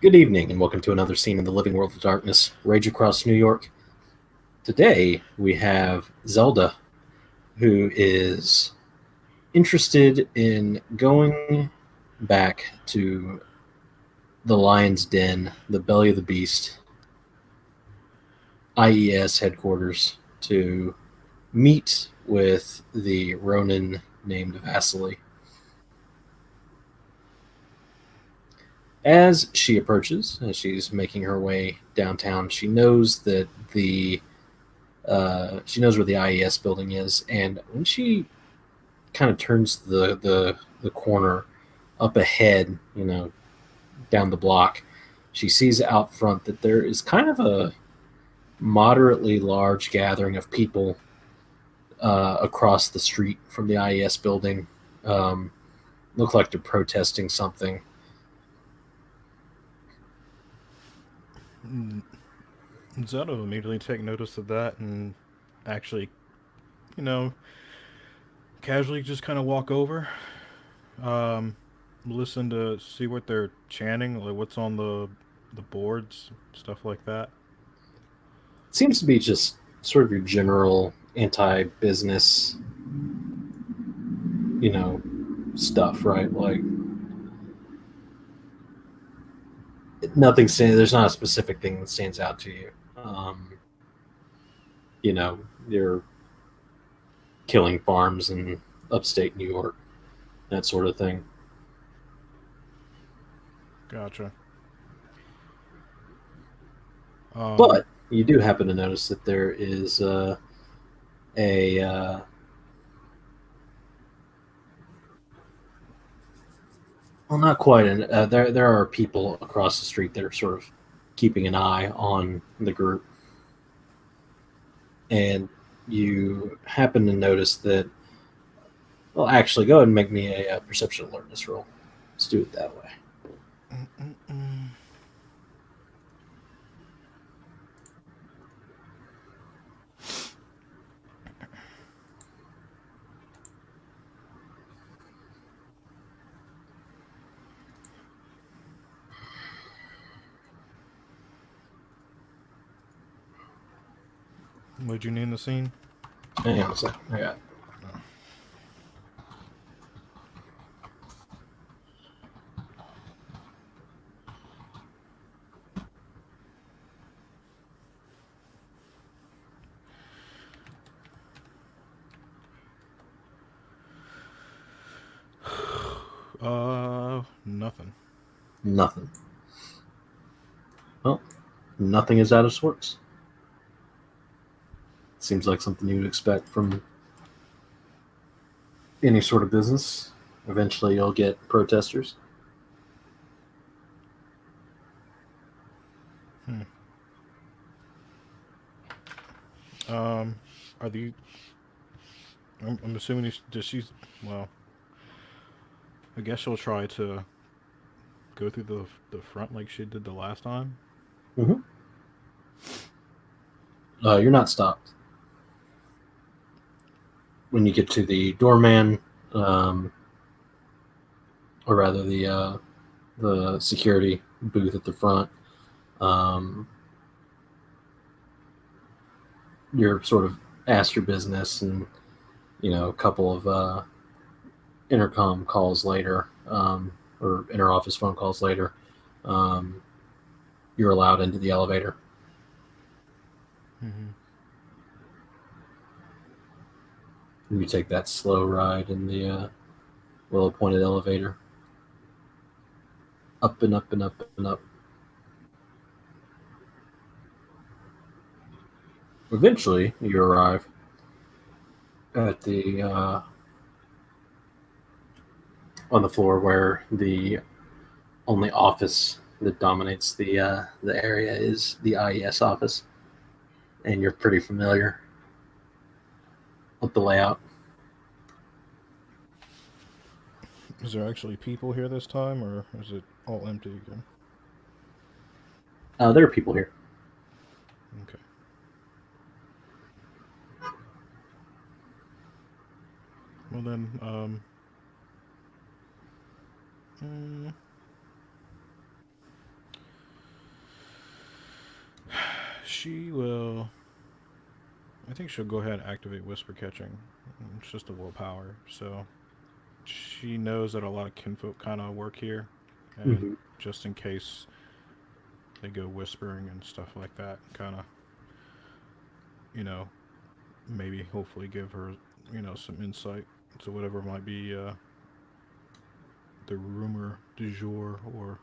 Good evening, and welcome to another scene in the living world of darkness, rage across New York. Today we have Zelda, who is interested in going back to the Lion's Den, the belly of the beast, IES headquarters, to meet with the Ronin named Vasili. As she's making her way downtown, she knows where the IES building is, and when she kind of turns the corner up ahead, down the block, she sees out front that there is kind of a moderately large gathering of people across the street from the IES building. Um, Look like they're protesting something. Mm, Zelda will immediately take notice of that and actually, you know, casually just kind of walk over, um, listen to see what they're chanting, like what's on the boards, stuff like that. It seems to be just sort of your general anti-business, you know, stuff, right? Like nothing. There's not a specific thing that stands out to you. You know, you're killing farms in upstate New York, that sort of thing. Gotcha. Um, But you do happen to notice that there is a well, not quite. There are people across the street that are sort of keeping an eye on the group, and you happen to notice that. Well, actually, go ahead and make me a perception alertness roll. Let's do it that way. mm, mm, mm. What'd you name the scene? Hang on a second. I got Nothing. nothing. Well, nothing is out of sorts. Seems like something you would expect from any sort of business. Eventually, you'll get protesters. Hmm. Um, are the I'm assuming does she's well. I guess she'll try to go through the front like she did the last time. Mm-hmm. You're not stopped when you get to the doorman, um, or rather the security booth at the front. Um, you're sort of asked your business, and a couple of intercom calls later, or interoffice phone calls later. Um, you're allowed into the elevator. Mm-hmm. You take that slow ride in the well-appointed elevator, up and up and up and up. Eventually, you arrive at the on the floor where the only office that dominates the area is the IES office, and you're pretty familiar with the layout. Is there actually people here this time, or is it all empty again? There are people here. Okay. Well then, mm, She will. I think she'll go ahead and activate Whisper Catching. It's just a willpower, so she knows that a lot of kinfolk kind of work here, and Hmm. just in case they go whispering and stuff like that, kind of, you know, maybe hopefully give her, some insight to whatever might be the rumor du jour, or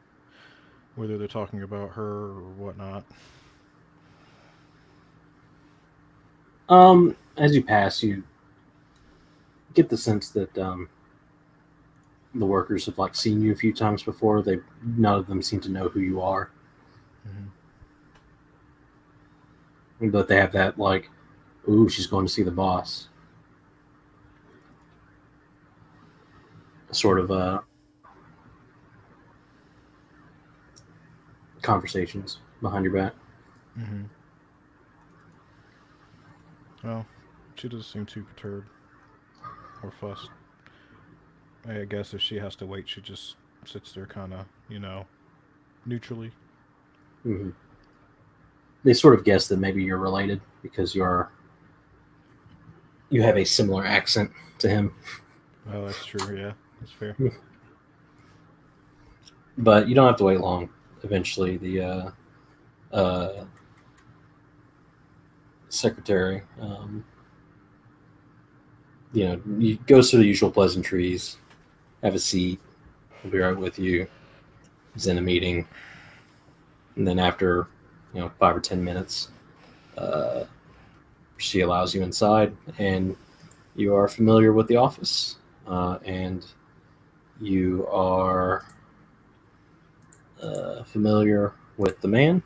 whether they're talking about her or whatnot. As you pass, you get the sense that the workers have like seen you a few times before. They None of them seem to know who you are, Hmm. but they have that like, "Ooh, she's going to see the boss," sort of conversations behind your back. Hmm. Well, she doesn't seem too perturbed or fussed. I guess if she has to wait, she just sits there, kind of, neutrally. Hmm. They sort of guess that maybe you're related because you have a similar accent to him, Oh, that's true. Yeah, that's fair. but you don't have to wait long. Eventually, the uh, secretary, you goes through the usual pleasantries, have a seat, we'll be right with you. He's in a meeting, and then after 5 or 10 minutes, uh, she allows you inside, and you are familiar with the office, and you are familiar with the man.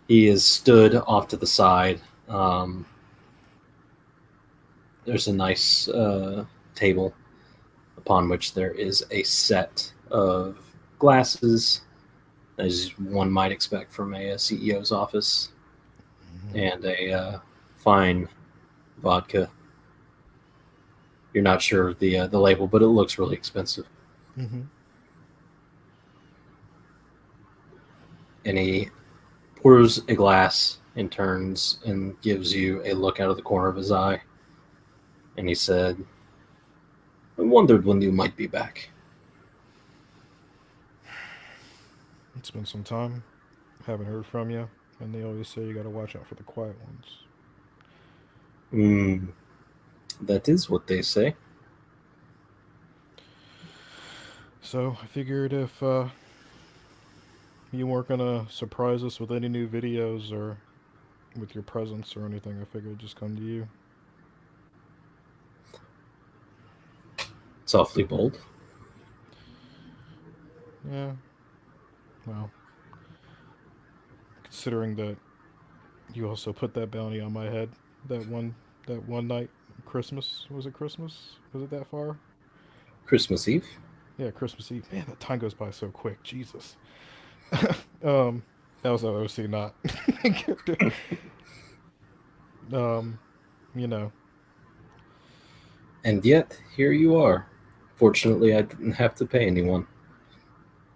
He is stood off to the side. Um, there's a nice table upon which there is a set of glasses, as one might expect from a CEO's office, Hmm. and a fine vodka. You're not sure of the label, but it looks really expensive. Hmm. And he pours a glass and turns and gives you a look out of the corner of his eye. And he said, "I wondered when you might be back." It's been some time. Haven't heard from you, and they always say you got to watch out for the quiet ones. Mm, that is what they say. So I figured if you weren't gonna surprise us with any new videos or with your presence or anything, I figured I'd just come to you. Softly bold. Yeah. Well, considering that you also put that bounty on my head that one night, Christmas, was it Christmas? Was it that far? Christmas Eve. Yeah, Christmas Eve. Man, that time goes by so quick. Jesus. um, that was OC, not character. Um, you know, And yet, here you are. Fortunately, I didn't have to pay anyone.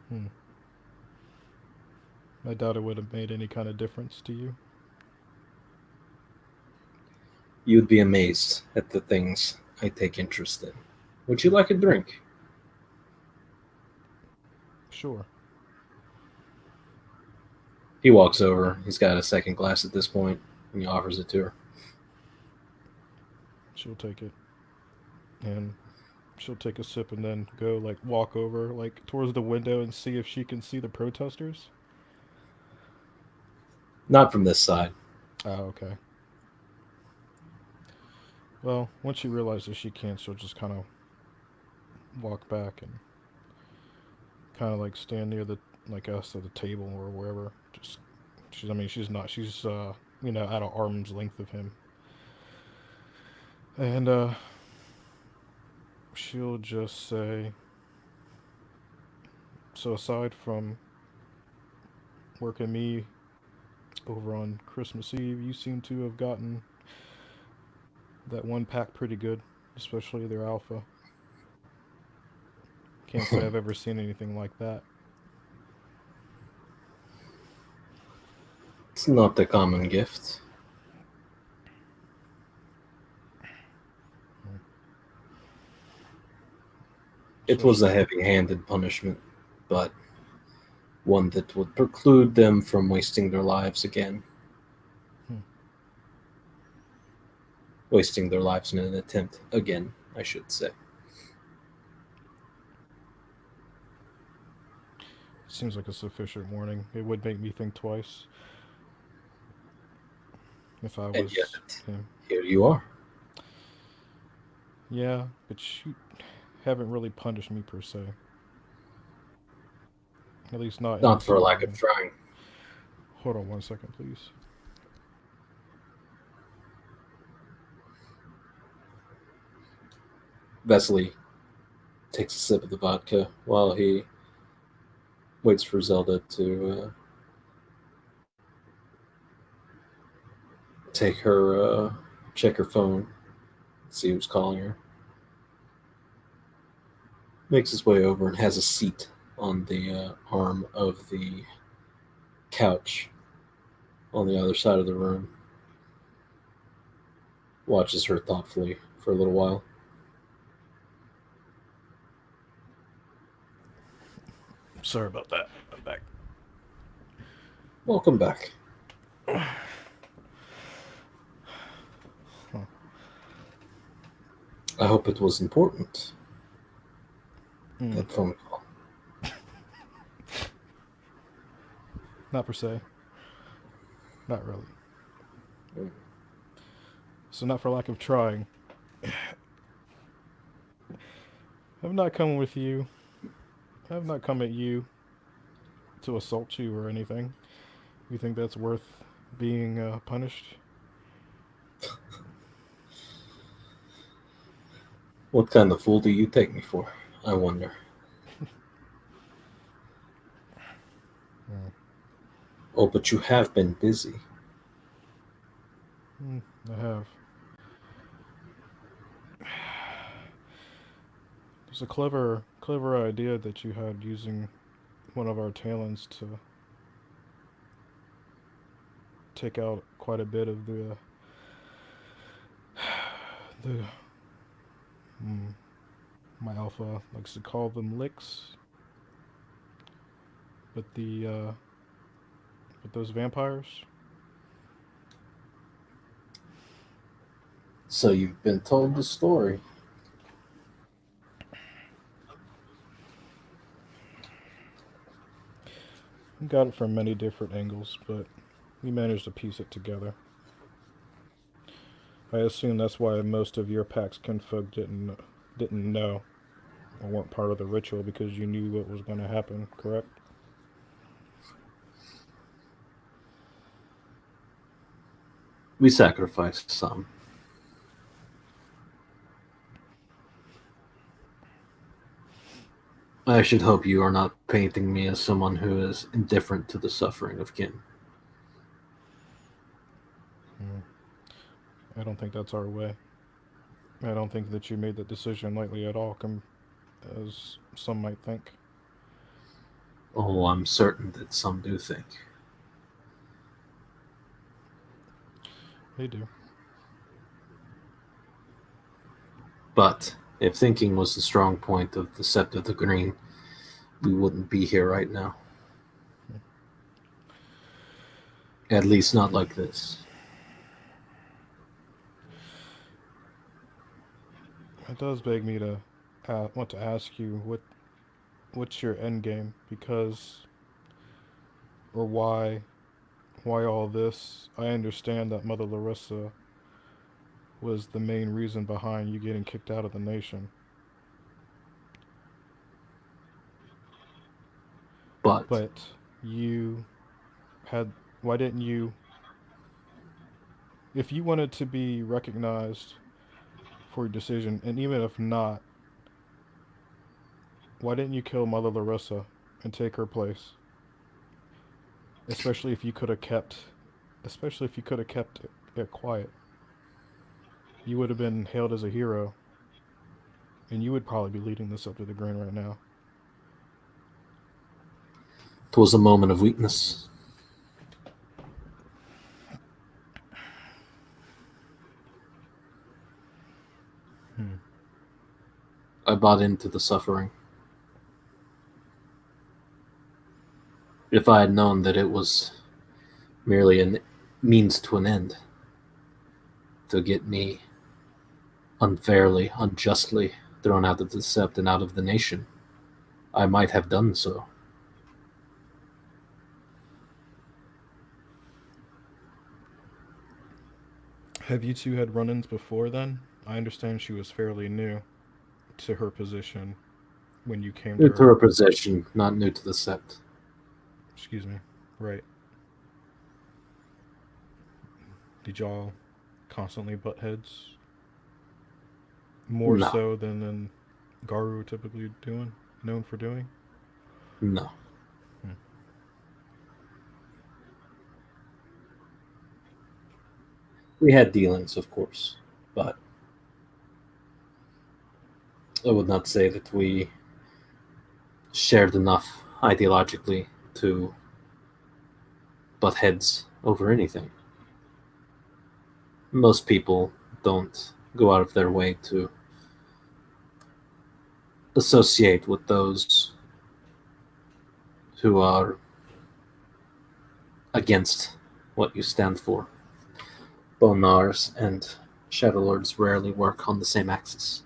hmm, I doubt it would have made any kind of difference to you. You would be amazed at the things I take interest in. Would you like a drink? Sure, He walks over. He's got a second glass at this point, and he offers it to her. she'll take it, and she'll take a sip and then go like walk over like towards the window and see if she can see the protesters. Not from this side. Oh, okay. Well, once she realizes she can't, she'll just kind of walk back and kind of like stand near the like us at the table or wherever. Just she's. I mean, she's not. She's at an arm's length of him, and she'll just say, "So aside from working me over on Christmas Eve, you seem to have gotten that one pack pretty good, especially their alpha. Can't say I've ever seen anything like that." It's not a common gift. It was a Especially, heavy handed punishment, but one that would preclude them from wasting their lives again. hmm, Wasting their lives in an attempt again, I should say. seems like a sufficient warning. It would make me think twice if I And was yet, him. here you are. Yeah, but you haven't really punished me per se. At least not in Not this for a lack of environment. trying. Hold on 1 second, please. Vasili takes a sip of the vodka while he waits for Zelda to take her, check her phone, see who's calling her. Makes his way over and has a seat on the arm of the couch on the other side of the room. Watches her thoughtfully for a little while. Sorry about that. I'm back. Welcome back. Huh. I hope it was important, Mm, that phone call. not per se. Not really. So, not for lack of trying. I've not come with you. I've not come at you to assault you or anything. You think that's worth being punished? What kind of fool do you take me for? I wonder. Mm, Oh, but you have been busy. I have. There's a clever idea that you had using one of our talents to take out quite a bit of the mm, my alpha likes to call them licks, but the but those vampires. So you've been told the story. We got it from many different angles, but we managed to piece it together. I assume that's why most of your Pax kinfolk didn't know or weren't part of the ritual because you knew what was going to happen. Correct? We sacrificed some. I should hope you are not painting me as someone who is indifferent to the suffering of kin. Mm, I don't think that's our way. I don't think that you made that decision lightly at all, as some might think. Oh, I'm certain that some do think. They do. But if thinking was the strong point of the Sept of the Green, we wouldn't be here right now. At least not like this. It does beg me to want to ask you what's your end game because or why all this? I understand that Mother Larissa was the main reason behind you getting kicked out of the nation, But but you had why didn't you if you wanted to be recognized for your decision and even if not, why didn't you kill Mother Larissa and take her place? Especially if you could have kept especially if you could have kept it quiet. You would have been hailed as a hero and you would probably be leading this up to the green right now. 'twas a moment of weakness. I bought into the suffering. If I had known that it was merely a means to an end, to get me unfairly, unjustly thrown out of the sept and out of the nation, I might have done so. Have you two had run ins before then? I understand she was fairly new to her position when you came to New to her. her possession, not new to the sept. Excuse me. Right. Did y'all constantly butt heads? More No, so than Garu typically doing, known for doing? no. Hmm. We had dealings, of course, but I would not say that we shared enough ideologically to butt heads over anything. Most people don't go out of their way to associate with those who are against what you stand for. Bonars and Shadow Lords rarely work on the same axis.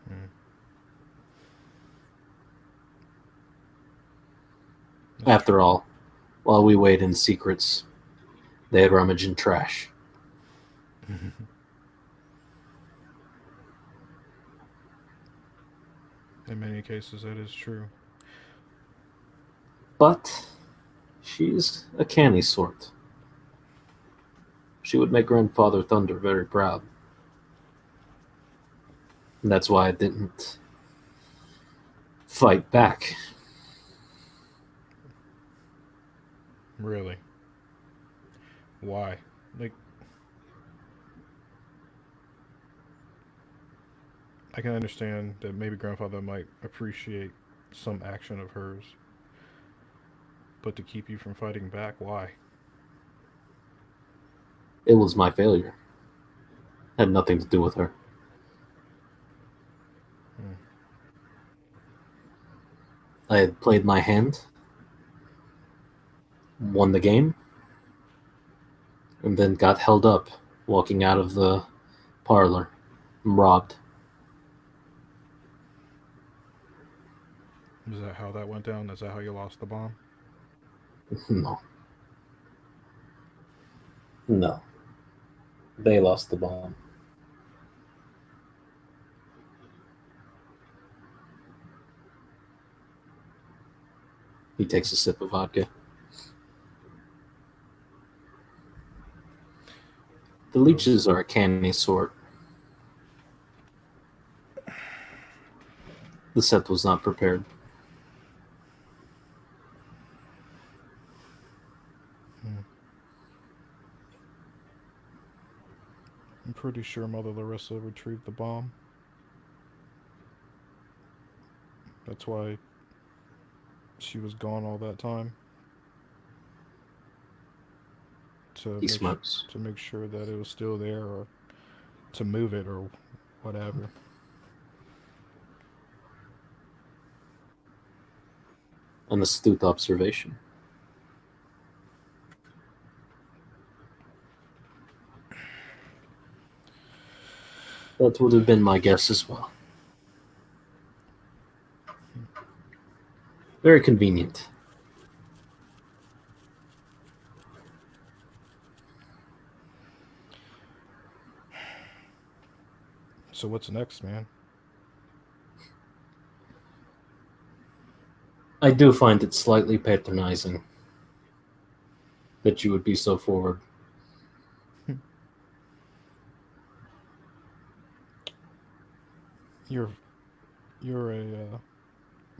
Hmm. That's After true. all, while we wait in secrets, they rummage in trash. In many cases, that is true. But she's a canny sort. She would make Grandfather Thunder very proud. And that's why I didn't fight back. Really. Why? Like, I can understand that maybe grandfather might appreciate some action of hers, but to keep you from fighting back, why? It was my failure. Had nothing to do with her. Hmm. I had played my hand, won the game, and then got held up walking out of the parlor, robbed. Is that how that went down? Is that how you lost the bomb? No, no. They lost the bomb. He takes a sip of vodka. The Those. leeches are a canny sort. The set was not prepared. Hmm. I'm pretty sure Mother Larissa retrieved the bomb. That's why she was gone all that time to He smokes. to make sure that it was still there or to move it or whatever. An astute observation. That would have been my guess as well. Very convenient. So what's next, man? I do find it slightly patronizing that you would be so forward. You're you're a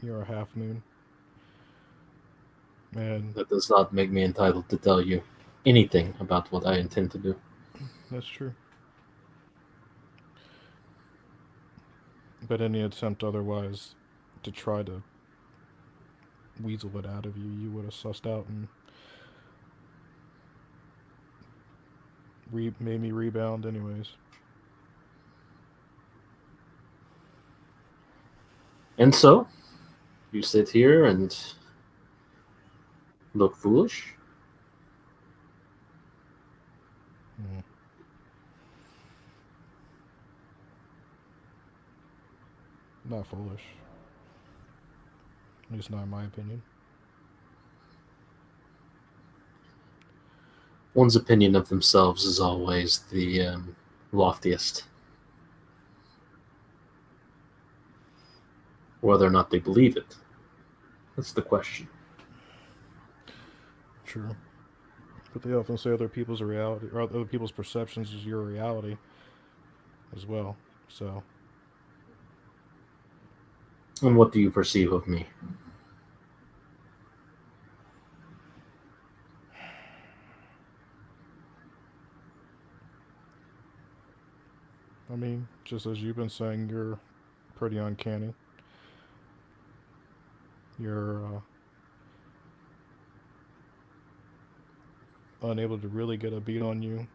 you're a half moon, man. That does not make me entitled to tell you anything about what I intend to do. That's true. But any attempt otherwise to try to weasel it out of you, you would have sussed out and made me rebound anyways. And so, you sit here and look foolish. Mm, not foolish. At least not in my opinion. One's opinion of themselves is always the loftiest. Whether or not they believe it, that's the question. True. But they often say other people's reality or other people's perceptions is your reality as well. So, And what do you perceive of me? I mean, just as you've been saying, you're pretty uncanny. You're unable to really get a beat on you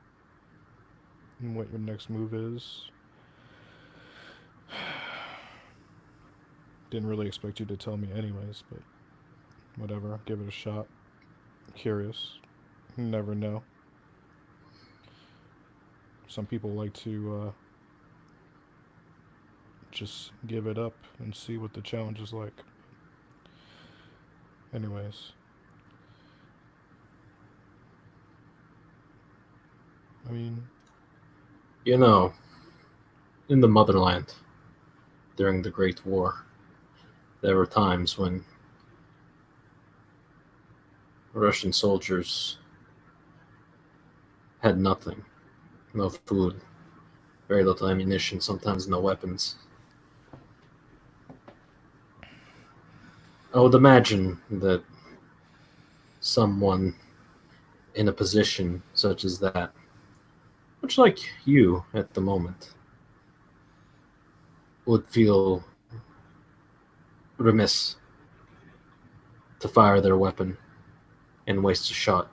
and what your next move is. Didn't really expect you to tell me, anyways, but whatever. Give it a shot. Curious. You never know. Some people like to just give it up and see what the challenge is like. Anyways, I mean, You know, in the motherland during the Great War, there were times when Russian soldiers had nothing, no food, very little ammunition, sometimes no weapons. I would imagine that someone in a position such as that, much like you at the moment, would feel remiss to fire their weapon and waste a shot.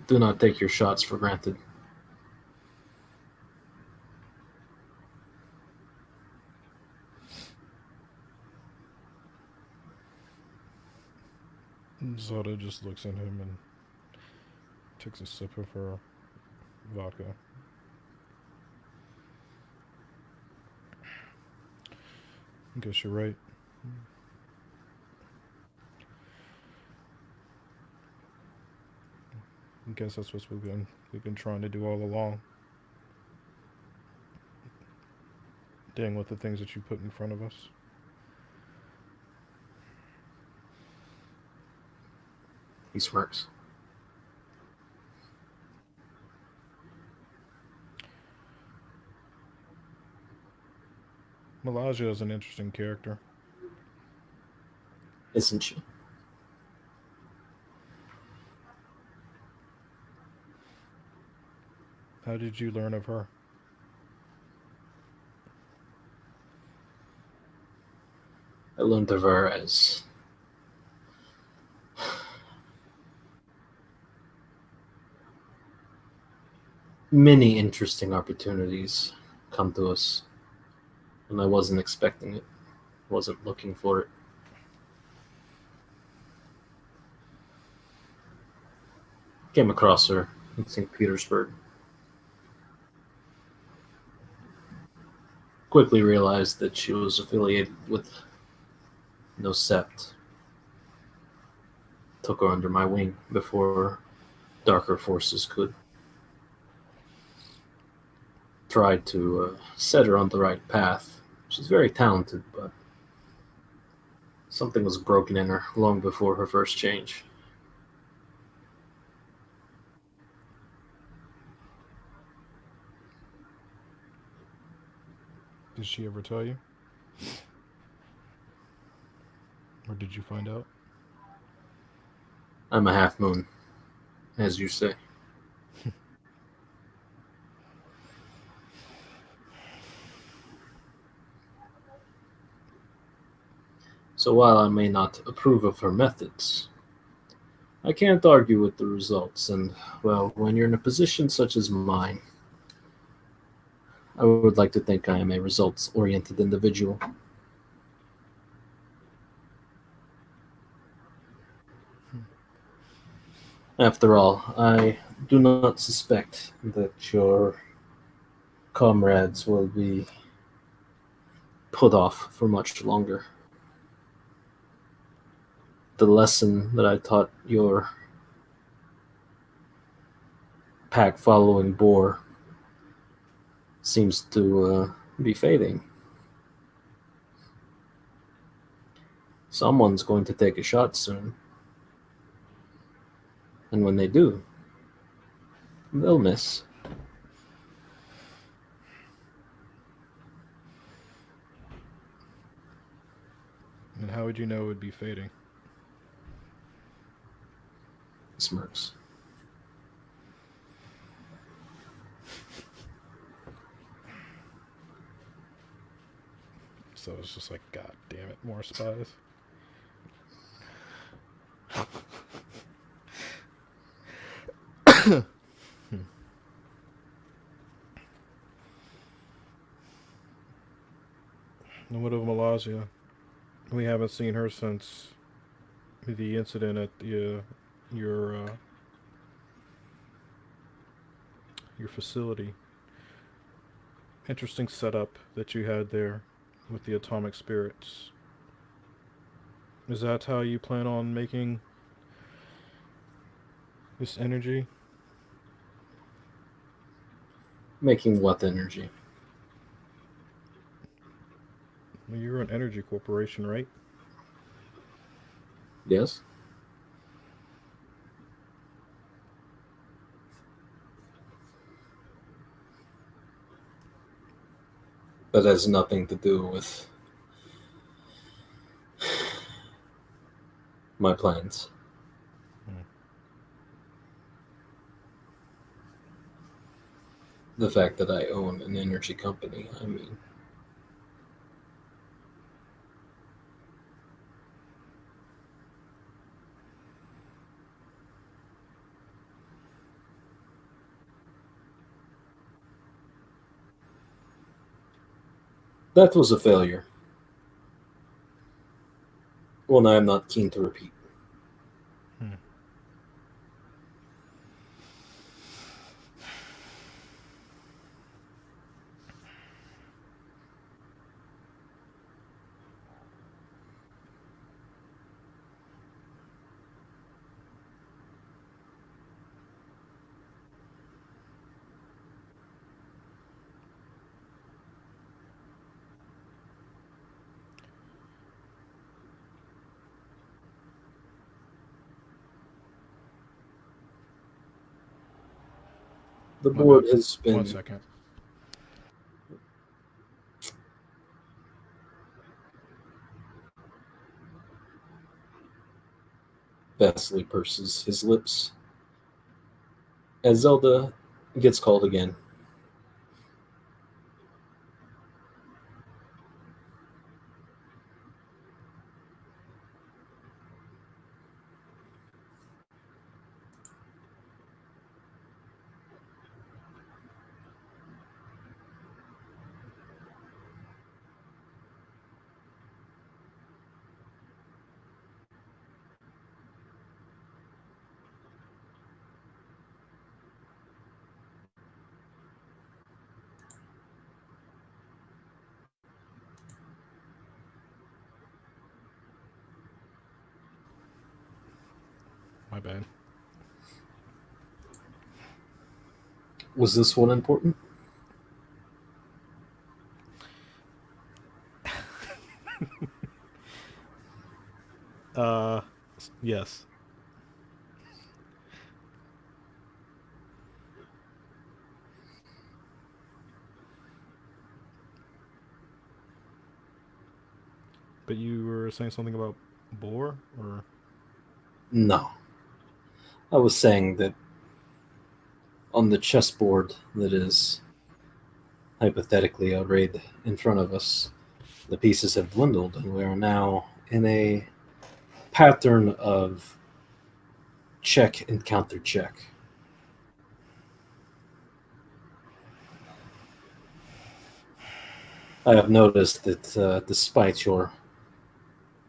Do not take your shots for granted. Zelda just looks at him and takes a sip of her vodka. I guess you're right. I guess that's what we've been trying to do all along. Dealing with the things that you put in front of us. He smirks. Melagea is an interesting character. Isn't she? How did you learn of her? I learned of her as many interesting opportunities come to us, and I wasn't expecting it, wasn't looking for it. Came across her in St. Petersburg. Quickly realized that she was affiliated with No Sept. Took her under my wing before darker forces could. Tried to set her on the right path. She's very talented, but something was broken in her long before her first change. Did she ever tell you? Or did you find out? I'm a half moon, as you say. So while I may not approve of her methods, I can't argue with the results. And, well, when you're in a position such as mine, I would like to think I am a results oriented individual. After all, I do not suspect that your comrades will be put off for much longer. The lesson that I taught your pack following boar seems to be fading. Someone's going to take a shot soon, and when they do, they'll miss. And how would you know it would be fading? Smirks. So it's just like, God damn it, more spies. Hmm. And what of Malazia? We haven't seen her since the incident at your facility. Interesting setup that you had there with the atomic spirits. Is that how you plan on making this energy? Making what energy? Well, you're an energy corporation, right? Yes? That has nothing to do with my plans. Hmm. The fact that I own an energy company, I mean. That was a failure. One I am not keen to repeat. Hmm. The My bad. board has One been second. Vasily purses his lips as Zelda gets called again. My bad. Was this one important? Uh, yes. But you were saying something about boar, or No. I was saying that on the chessboard that is hypothetically arrayed in front of us, the pieces have dwindled, and we are now in a pattern of check and counter check. I have noticed that despite your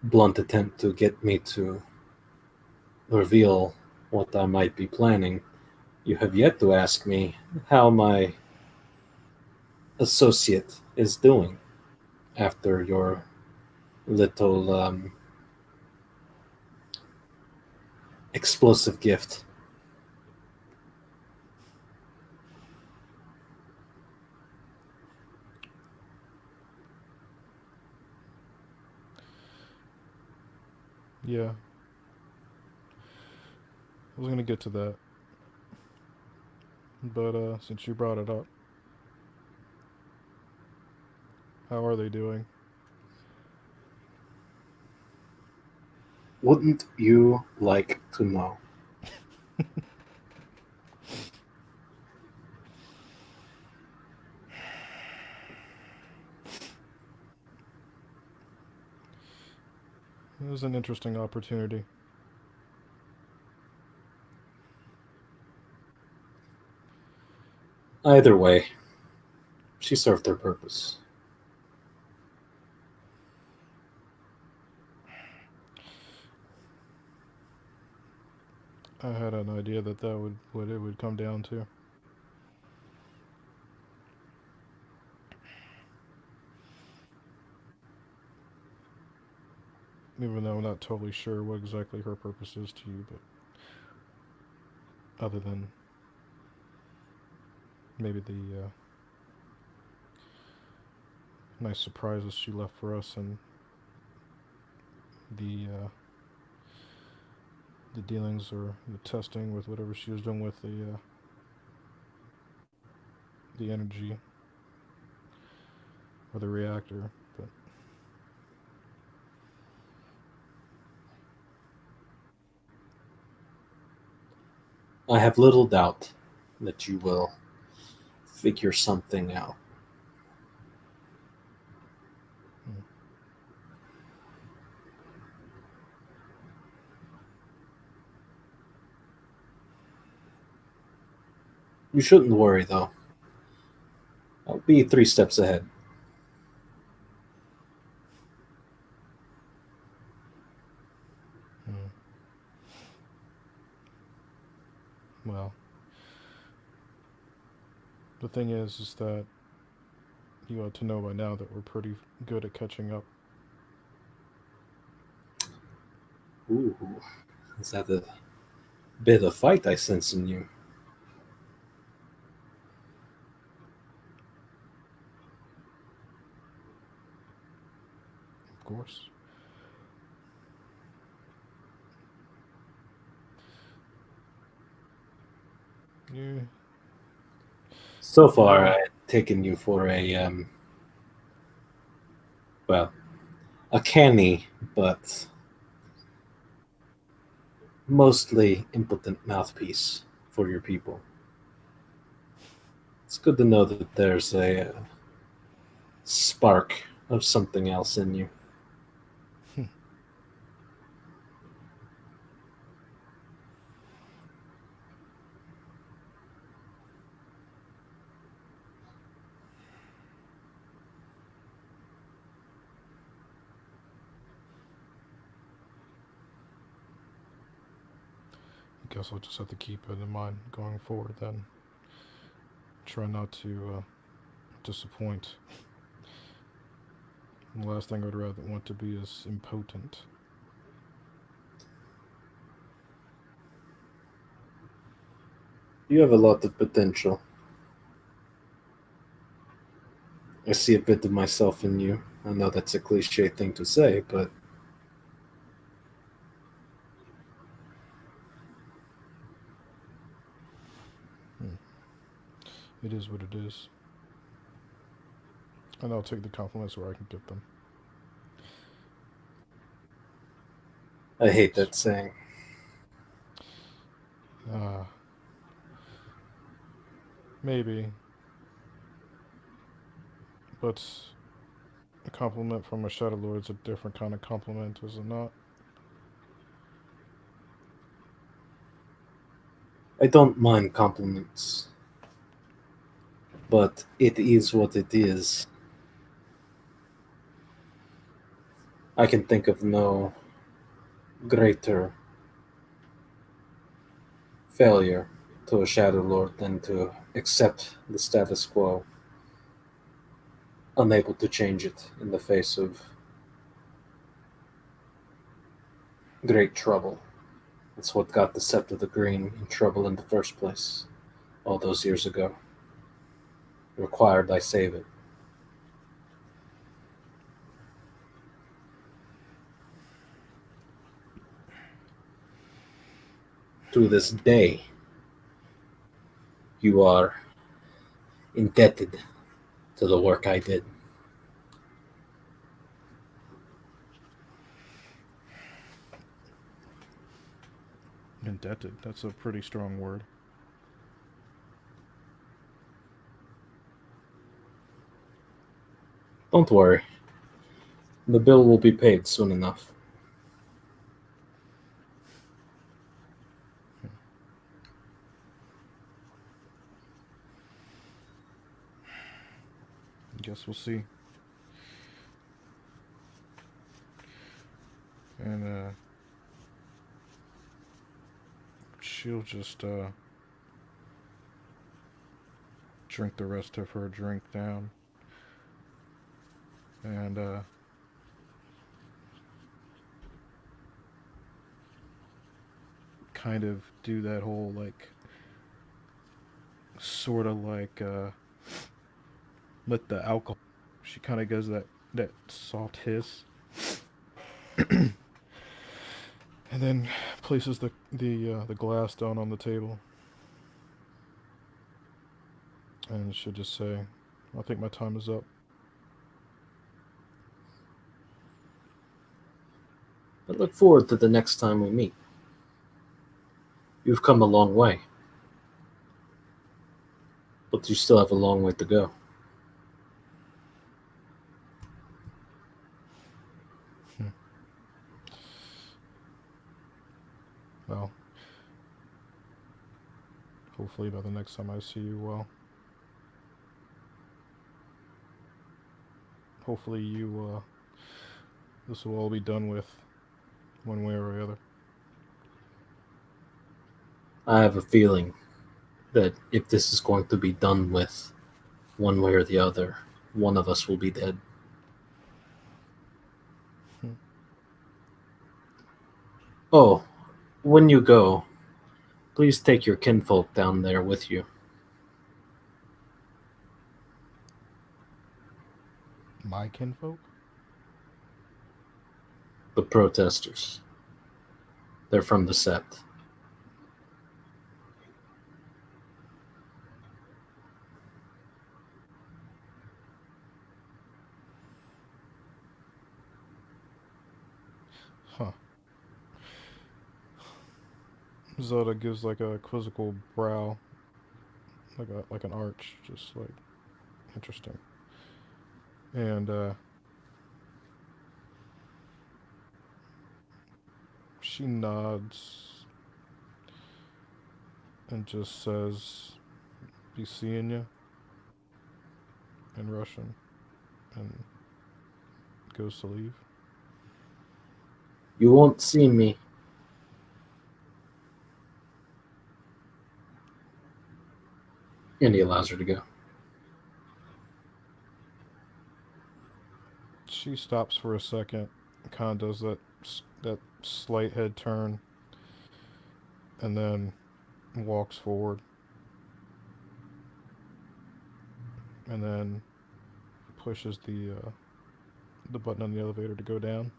blunt attempt to get me to reveal what I might be planning, you have yet to ask me how my associate is doing after your little explosive gift. Yeah, I was gonna get to that, but since you brought it up, how are they doing? Wouldn't you like to know? It was an interesting opportunity. Either way, she served her purpose. I had an idea that that would what it would come down to. Even though I'm not totally sure what exactly her purpose is to you, but other than maybe the nice surprises she left for us and the dealings or the testing with whatever she was doing with the energy or the reactor. But I have little doubt that you will figure something out. hmm, You shouldn't worry, though. I'll be 3 steps ahead. hmm. Well, the thing is that you ought to know by now that we're pretty good at catching up. Ooh, is that a bit of fight I sense in you? Of course. You So you far, know I've taken you for a, well, a canny, but mostly impotent mouthpiece for your people. It's good to know that there's a spark of something else in you. I guess I'll just have to keep it in mind going forward then. Try not to disappoint. The last thing I'd rather want to be is impotent. You have a lot of potential. I see a bit of myself in you. I know that's a cliche thing to say, but Hmm. It is what it is. And I'll take the compliments where I can get them. I hate that saying. Uh, maybe, but a compliment from a Shadow Lord is a different kind of compliment, is it not? I don't mind compliments, but it is what it is. I can think of no greater failure to a Shadow Lord than to accept the status quo, unable to change it in the face of great trouble. That's what got the Sept of the Green in trouble in the first place, all those years ago. Required I save it. To this day, you are indebted to the work I did. Indebted. That's a pretty strong word. Don't worry, the bill will be paid soon enough. Guess we'll see. And she'll just drink the rest of her drink down, and kind of do that whole like sort of like let the alcohol. She kind of does that soft hiss, and then places the glass down on the table, and she'll just say, "I think my time is up." I look forward to the next time we meet. You've come a long way, but you still have a long way to go. Hmm. Well, hopefully by the next time I see you, well, hopefully you this will all be done with one way or the other. I have a feeling that if this is going to be done with one way or the other, one of us will be dead. Hmm. Oh, when you go, please take your kinfolk down there with you. My kinfolk? The protesters. They're from the Sept. Huh. Zelda gives like a quizzical brow, like an arch, just like interesting. And she nods and just says, "Be seeing ya" in Russian, and goes to leave. You won't see me. And he allows her to go. She stops for a second, kind of does that slight head turn, and then walks forward, and then pushes the button on the elevator to go down.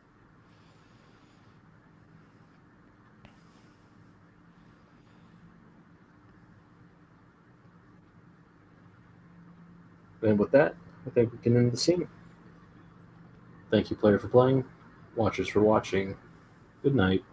And with that, I think we can end the scene. Thank you, player, for playing. Watchers for watching. Good night.